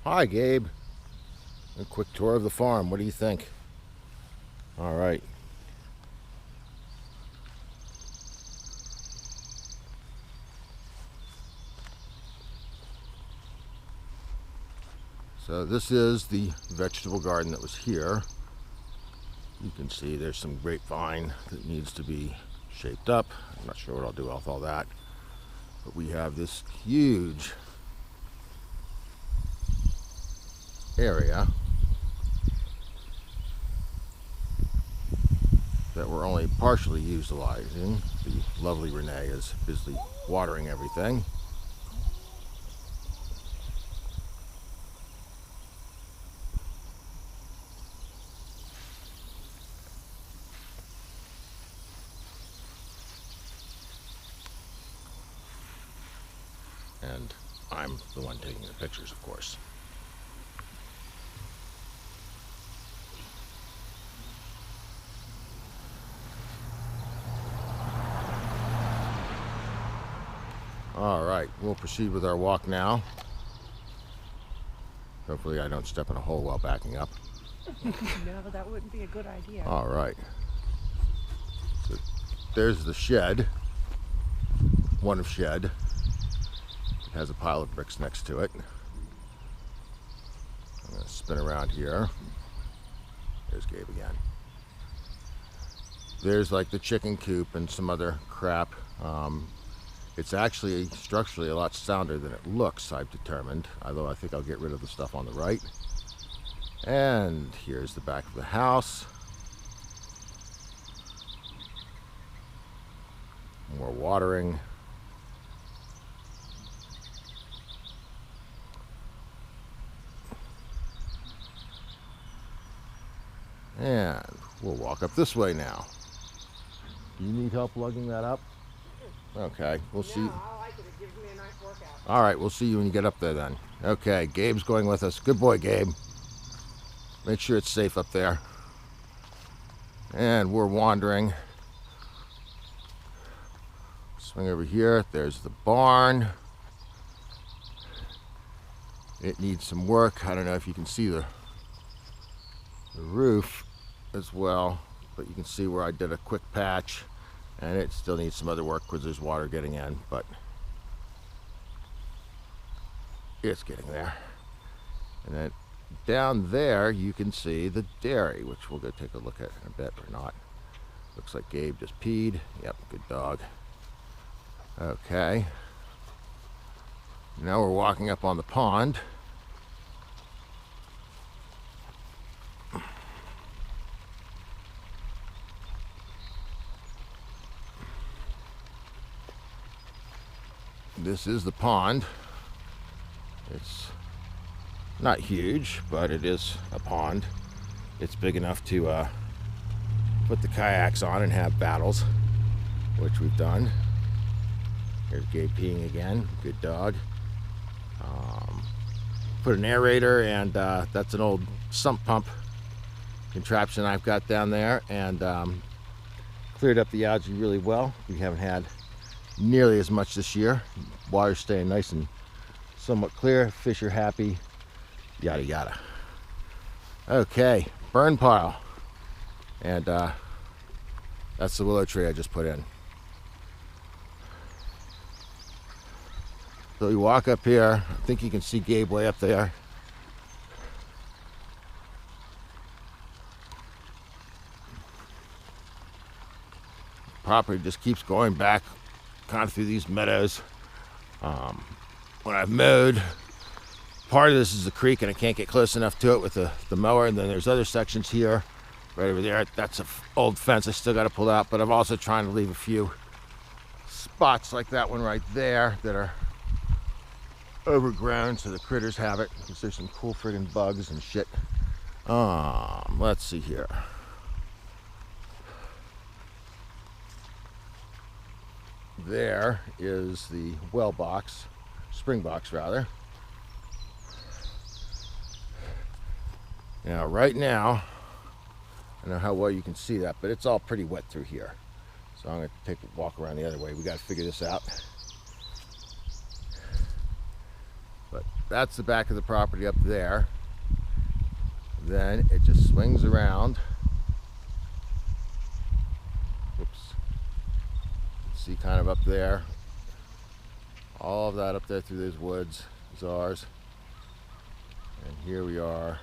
Hi, Gabe. A quick tour of the farm. What do you think? All right. So this is the vegetable garden that was here. You can see there's some grapevine that needs to be shaped up. I'm not sure what I'll do with all that. But we have this huge area that we're only partially utilizing. The lovely Renee is busy watering everything. And I'm the one taking the pictures, of course. All right, we'll proceed with our walk now. Hopefully I don't step in a hole while backing up. No, that wouldn't be a good idea. All right. So there's the shed. One of shed. It has a pile of bricks next to it. I'm going to spin around here. There's Gabe again. There's like the chicken coop and some other crap. It's actually structurally a lot sounder than it looks, I've determined. Although I think I'll get rid of the stuff on the right. And here's the back of the house. More watering. And we'll walk up this way now. Do you need help lugging that up? Okay, we'll see. No, I like it. It gives me a nice workout. All right, we'll see you when you get up there then. Okay, Gabe's going with us. Good boy, Gabe. Make sure it's safe up there. And we're wandering. Swing over here. There's the barn. It needs some work. I don't know if you can see the roof as well, but you can see where I did a quick patch, and it still needs some other work because there's water getting in, but it's getting there. And then down there you can see the dairy, which we'll go take a look at in a bit or not. Looks like Gabe just peed. Yep, good dog. Okay. Now we're walking up on the pond. This is the pond. It's not huge, but it is a pond. It's big enough to put the kayaks on and have battles, which we've done. Here's Gabe peeing again. Good dog. Put an aerator, and that's an old sump pump contraption I've got down there, and cleared up the algae really well. We haven't had nearly as much this year. Water's staying nice and somewhat clear. Fish are happy. Yada yada. Okay, burn pile. And that's the willow tree I just put in. So we walk up here. I think you can see Gabe way up there. Property just keeps going back kind of through these meadows. When I've mowed, part of this is the creek and I can't get close enough to it with the mower, and then there's other sections here, right over there. That's an old fence I still got to pull out, but I'm also trying to leave a few spots like that one right there that are overgrown so the critters have it, because there's some cool friggin' bugs and shit. Let's see here. There is the well box, spring box rather. Now right now, I don't know how well you can see that, but it's all pretty wet through here. So I'm going to take a walk around the other way. We got to figure this out. But that's the back of the property up there. Then it just swings around. Whoops. See, kind of up there. All of that up there through those woods is ours. And here we are.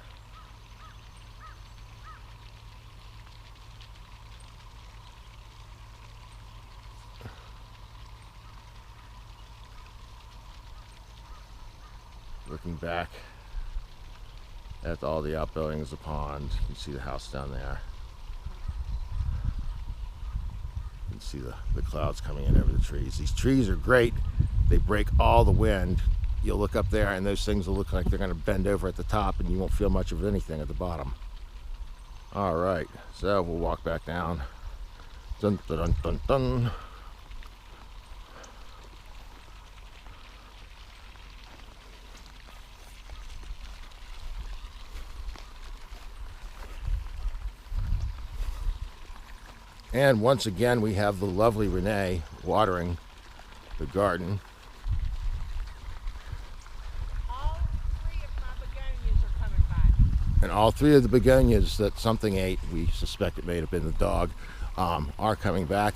Looking back at all the outbuildings, the pond. You can see the house down there. You can see the clouds coming in over the trees. These trees are great. They break all the wind. You'll look up there and those things will look like they're going to bend over at the top and you won't feel much of anything at the bottom. All right, so we'll walk back down. Dun, dun, dun, dun, dun. And once again, we have the lovely Renee watering the garden. All three of my begonias are coming back. And all three of the begonias that something ate, we suspect it may have been the dog, are coming back.